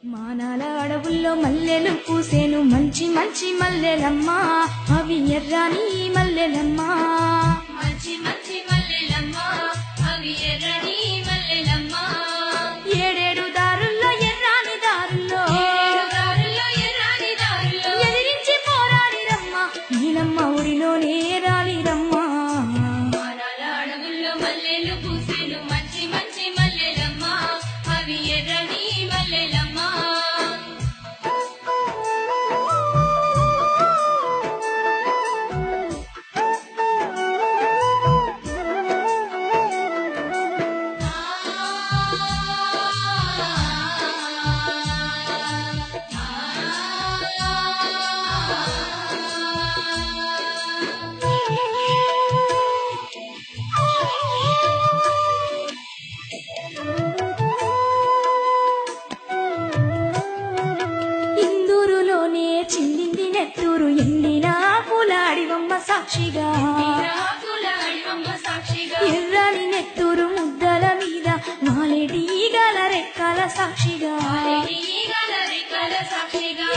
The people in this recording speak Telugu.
మానాల అడవుల్లో మల్లెలు పూసేను మంచి మంచి మల్లెలమ్మ అవి ఎర్రని మల్లెలమ్మ మంచి మంచి మల్లెలమ్మ అవి ఎర్రని మల్లెలమ్మ ఏడేడు దారుల్లో ఎర్రాని దారుల్లో ఎర్రని దారుల్లో ఎదిరించి పోరాడిరమ్మ నీలమ్మ ఊరిలోనే రాలిరమ్మ మానాల అడవుల్లో మల్లెలు పూసేను మంచి మంచి మల్లెలమ్మ అవి ఎర్రని మల్లెలమ్మ ఇందూరులోనే చిందింది నెత్తూరు ఎండినా పూలాడివమ్మ సాక్షిగా ఎర్రని నెత్తూరు ముద్దల మీద వాలేటి గల రెక్కల సాక్షిగా సాక్షిగా